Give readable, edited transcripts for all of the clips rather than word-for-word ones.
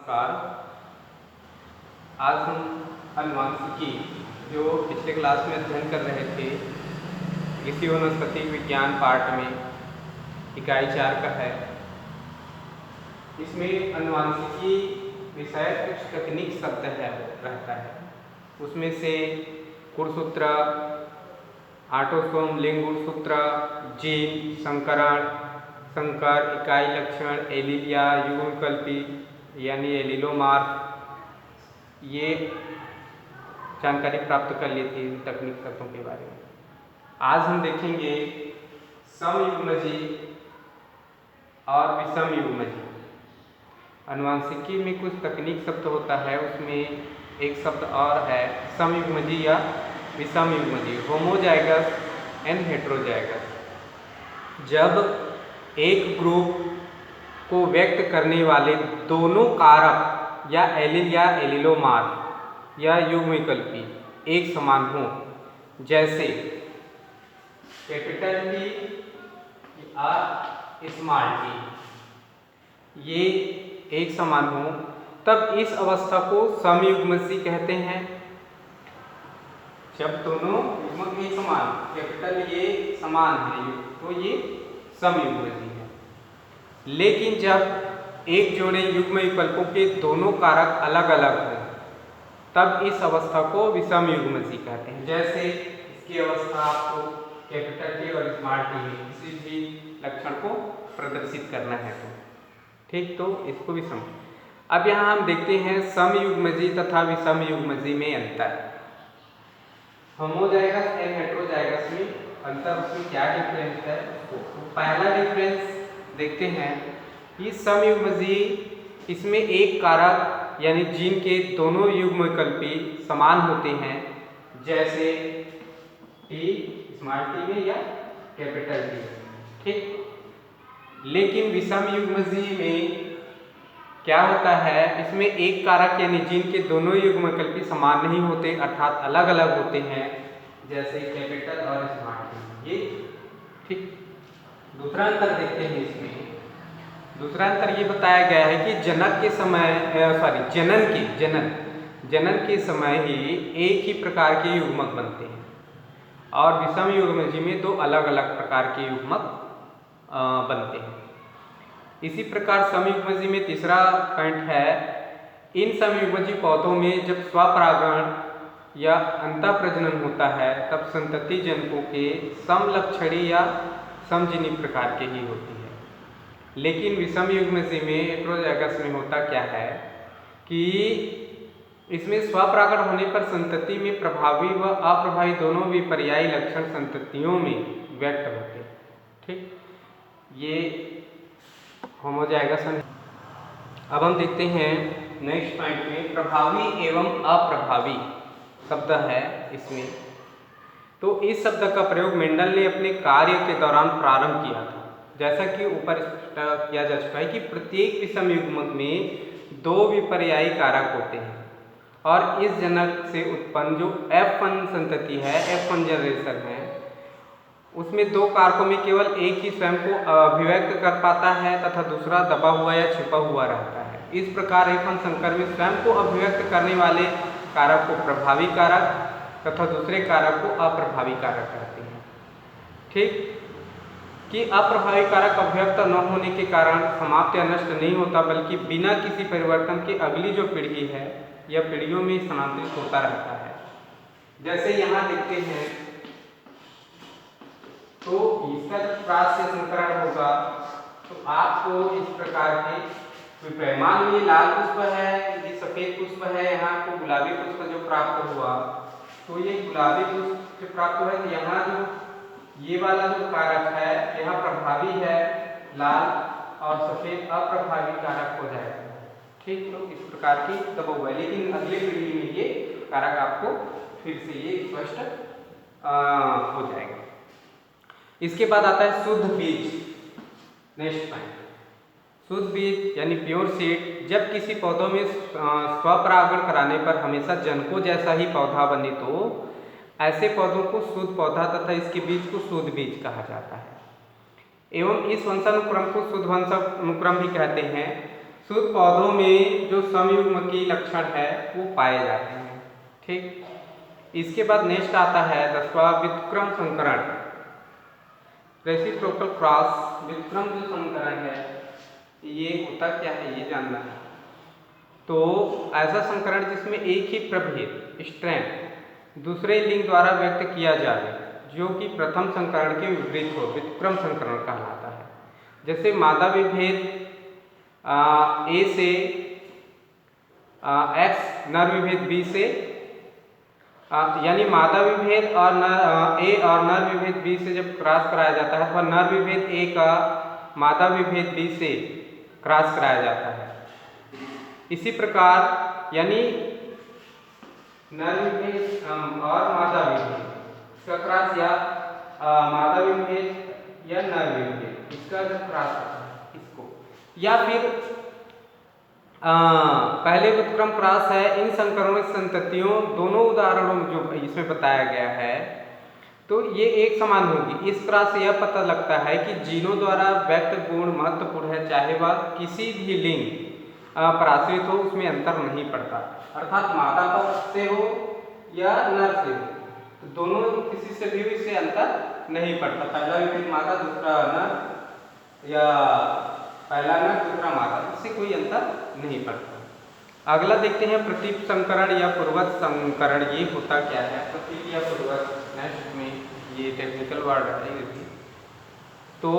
नमस्कार। आज हम अनुवांशिकी जो पिछले क्लास में अध्ययन कर रहे थे कृषि वनस्पति विज्ञान पार्ट में इकाई 4 का है। इसमें अनुवांशिकी विषय कुछ तकनीक शब्द है रहता है। उसमें से गुणसूत्र, ऑटोसोम, लिंग गुणसूत्र, जीन, संकरण, संकर, इकाई लक्षण, एलीलिया, युग्मविकल्पी यानी एलीलोमार्फ, ये जानकारी प्राप्त कर ली थी तकनीक शब्दों के बारे में। आज हम देखेंगे समयुग्मजी और विषमयुग्मजी। अनुवांशिकी में कुछ तकनीक शब्द होता है, उसमें एक शब्द और है समयुग्मजी या विषमयुग्मजी, होमोजाइगस एंड हेटेरोजाइगस। जब एक ग्रुप को व्यक्त करने वाले दोनों कारक या एलील या एलीलोमार्फ या युग्मविकल्पी एक समान हो, जैसे कैपिटल टी और स्मॉल टी, ये एक समान हो, तब इस अवस्था को समयुग्मजी कहते हैं। जब दोनों युग्मक एक समान, कैपिटल ये समान है तो ये समयुग्मजी है। लेकिन जब एक जोड़े युग्म विकल्पों के दोनों कारक अलग अलग हों, तब इस अवस्था को विषमयुग्मजी कहते हैं। जैसे इसकी अवस्था आपको कैपिटल टी और स्मॉल टी में किसी भी लक्षण को प्रदर्शित करना है तो ठीक, तो इसको विषम। अब यहाँ हम देखते हैं समयुग्मजी तथा विषमयुग्मजी में अंतर। होमोजाइगस एंड हेटेरोजाइगस में अंतर, उसमें क्या डिफरेंस है तो पहला डिफरेंस देखते हैं कि समयुग्मजी इसमें एक कारक यानी जीन के दोनों युग्मविकल्पी समान होते हैं, जैसे टी स्मॉल टी में या कैपिटल टी, ठीक। लेकिन विषमयुग्मजी में क्या होता है, इसमें एक कारक यानी जीन के दोनों युग्मविकल्पी समान नहीं होते, अर्थात अलग अलग होते हैं, जैसे कैपिटल और स्मॉल टी, ये ठीक। दूसरा अंतर देखते हैं इसमें। दूसरा अंतर ये बताया गया है कि जनन के समय ही एक ही प्रकार के युग्मक बनते हैं और विषमयुग्मजी में दो अलग अलग प्रकार के युग्मक बनते हैं। इसी प्रकार समयुग्मजी में तीसरा पॉइंट है, इन समयुग्मजी पौधों में जब स्वपरागण या अंतःप्रजनन होता है तब संतति जनकों के समलक्षणी या समजीनी प्रकार के ही होती है। लेकिन विषमयुग्मजी में हेटेरोजाइगस में होता क्या है कि इसमें स्वपरागण होने पर संतति में प्रभावी व अप्रभावी दोनों विपर्यायी लक्षण संततियों में व्यक्त होते हैं, ठीक। ये होमोजाइगस है। अब हम देखते हैं नेक्स्ट पॉइंट में प्रभावी एवं अप्रभावी शब्द है इसमें। तो इस शब्द का प्रयोग मेंडल ने अपने कार्य के दौरान प्रारंभ किया था। जैसा कि ऊपर स्पष्ट किया जा चुका है कि प्रत्येक विषम युग्मक में दो विपर्यायी कारक होते हैं और इस जनक से उत्पन्न जो F1 संतति है, F1 जनरेशन है, उसमें दो कारकों में केवल एक ही स्वयं को अभिव्यक्त कर पाता है तथा दूसरा दबा हुआ या छिपा हुआ रहता है। इस प्रकार F1 संकर में स्वयं को अभिव्यक्त करने वाले कारक को प्रभावी कारक तथा दूसरे कारक को अप्रभावी कारक कहते हैं, ठीक। कि अप्रभावी कारक अभिव्यक्त न होने के कारण समाप्त या नष्ट नहीं होता, बल्कि बिना किसी परिवर्तन के अगली जो पीढ़ी है या पीढ़ियों में स्थानांतरित होता रहता है। जैसे यहाँ देखते हैं तो इसका जब प्रास से संकरण होगा तो आपको इस प्रकार के पैमान में लाल पुष्प है, ये सफेद पुष्प है, यहाँ को गुलाबी पुष्प जो प्राप्त हुआ, तो ये गुलाबी पुष्प जो प्राप्त हुआ है, यहाँ जो ये वाला जो कारक है यहाँ प्रभावी है लाल और सफेद अप्रभावी कारक हो जाएगा, ठीक। तो इस प्रकार की दबा हुआ है, लेकिन अगले पीढ़ी में ये कारक आपको फिर से ये स्पष्ट हो जाएगा। इसके बाद आता है शुद्ध बीज। नेक्स्ट पॉइंट, शुद्ध बीज यानी प्योर सीड। जब किसी पौधों में स्वपरागण कराने पर हमेशा जनकों जैसा ही पौधा बने तो ऐसे पौधों को शुद्ध पौधा तथा इसके बीज को शुद्ध बीज कहा जाता है। एवं इस वंशानुक्रम को शुद्ध वंशानुक्रम भी कहते हैं। शुद्ध पौधों में जो समयुग्म की लक्षण है वो पाए जाते हैं। ठीक, इसके बाद नेक्स्ट आता है 10वां व्युत्क्रम संकरण, रेसिप्रोकल क्रॉस। व्युत्क्रम जो संकरण है ये होता क्या है ये जानना है। तो ऐसा संकरण जिसमें एक ही प्रभेद स्ट्रैंड दूसरे लिंग द्वारा व्यक्त किया जाए जो कि प्रथम संकरण के विपरीत हो, व्युत्क्रम संकरण कहलाता है। जैसे मादा विभेद ए से एक्स, नर विभेद बी से, यानी मादा विभेद और ए और नर विभेद बी से जब क्रॉस कराया जाता है तो नर विभेद ए का मादा विभेद बी से क्रॉस कराया जाता है। इसी प्रकार यानी नर विभेद और मादा विभेद इसका क्रॉस या मादा विभेद या नर विभेद इसका जब क्रॉस होता है इसको, या फिर पहले व्युत्क्रम क्रॉस है इन संकरणों की संततियों दोनों उदाहरणों में जो इसमें बताया गया है तो ये एक समान होगी। इस क्रॉस से यह पता लगता है कि जीनों द्वारा व्यक्त गुण महत्वपूर्ण है, चाहे वह किसी भी लिंग पर आश्रित हो, उसमें अंतर नहीं पड़ता। अर्थात मादा पक्ष से हो या नर से हो, तो दोनों किसी से भी इससे अंतर नहीं पड़ता। पहला विभेद मादा दूसरा नर या पहला नर दूसरा मादा, इससे कोई अंतर नहीं पड़ता। अगला देखते हैं प्रतीप संकरण या पूर्वज संकरण। ये होता क्या है प्रतीप या पूर्वज, नेक्स्ट में ये टेक्निकल वर्ड है। तो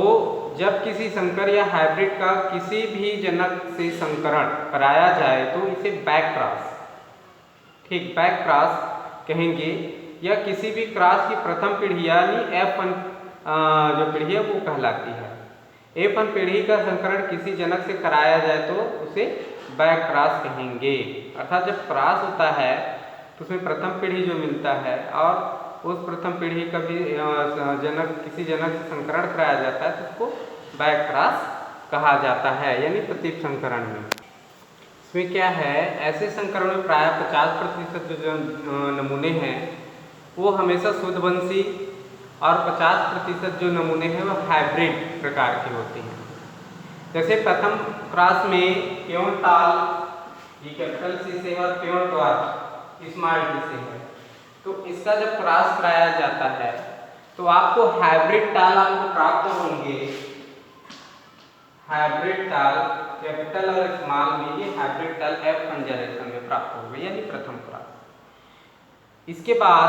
जब किसी संकर या हाइब्रिड का किसी भी जनक से संकरण कराया जाए तो इसे बैक क्रॉस, ठीक, बैक क्रॉस कहेंगे, या किसी भी क्रॉस की प्रथम पीढ़ी यानी F1 जो पीढ़ी है वो कहलाती है। F1 पीढ़ी का संकरण किसी जनक से कराया जाए तो उसे बैक क्रॉस कहेंगे। अर्थात जब क्रॉस होता है तो उसमें प्रथम पीढ़ी जो मिलता है और उस प्रथम पीढ़ी का भी जनक किसी जनक से संकरण कराया जाता है तो उसको बैक क्रॉस कहा जाता है, यानी प्रतीप संकरण में। इसमें क्या है, ऐसे संकरण में प्राय 50% जो नमूने हैं वो हमेशा शुद्धवंशी और 50% जो नमूने हैं वो हाइब्रिड प्रकार के होते हैं। जैसे प्रथम क्रॉस में प्योर टाल ये कैपिटल सी से और प्योर टॉर्च स्मॉल टी से है, तो इसका जब क्रॉस कराया जाता है तो आपको हाइब्रिड टाल आपको प्राप्त होंगे। हाइब्रिड टाल कैपिटल और स्मॉल में ये हाइब्रिड टाल F1 जनरेशन में प्राप्त होंगे, यानी प्रथम क्रॉस। इसके बाद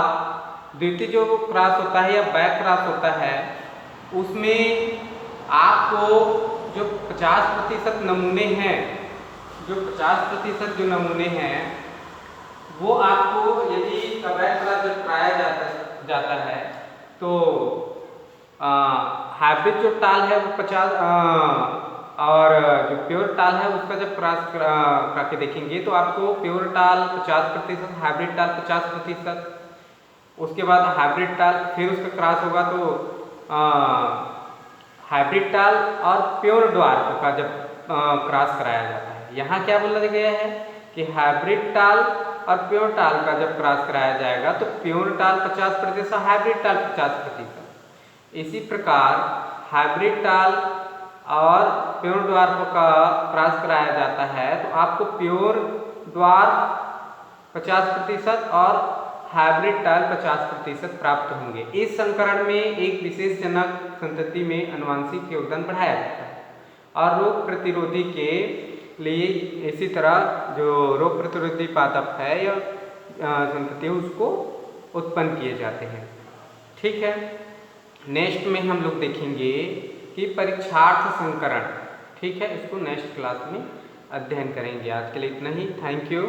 द्वितीय जो क्रॉस होता है या बैक क्रॉस होता है उसमें आपको जो 50% नमूने हैं, जो 50% जो नमूने हैं वो आपको यदि बैक क्रॉस जब कराया जाता है तो हाइब्रिड जो टाल है वो 50 और जो प्योर टाल है उसका जब क्रॉस करा के देखेंगे तो आपको प्योर टाल 50%, हाइब्रिड टाल 50%, उसके बाद हाइब्रिड टाल फिर उसका क्रॉस होगा तो हाइब्रिड टाल और प्योर ड्वार्फ का जब क्रॉस कराया जाता है। यहाँ क्या बोला गया है कि हाइब्रिड टाल और प्योर टाल का जब क्रॉस कराया जाएगा तो प्योर टाल 50%, हाइब्रिड टाल 50%। इसी प्रकार हाइब्रिड टाल और प्योर ड्वार्फ का क्रॉस कराया जाता है तो आपको प्योर ड्वार्फ 50% और हाइब्रिड टाल 50% प्राप्त होंगे। इस संकरण में एक विशेष जनक संतति में आनुवंशिक योगदान बढ़ाया जाता है और रोग प्रतिरोधी के लिए इसी तरह जो रोग प्रतिरोधी पादप है या संतति उसको उत्पन्न किए जाते हैं। ठीक है, नेक्स्ट में हम लोग देखेंगे कि परीक्षार्थ संकरण। ठीक है, इसको नेक्स्ट क्लास में अध्ययन करेंगे। आज के लिए इतना ही। Thank you.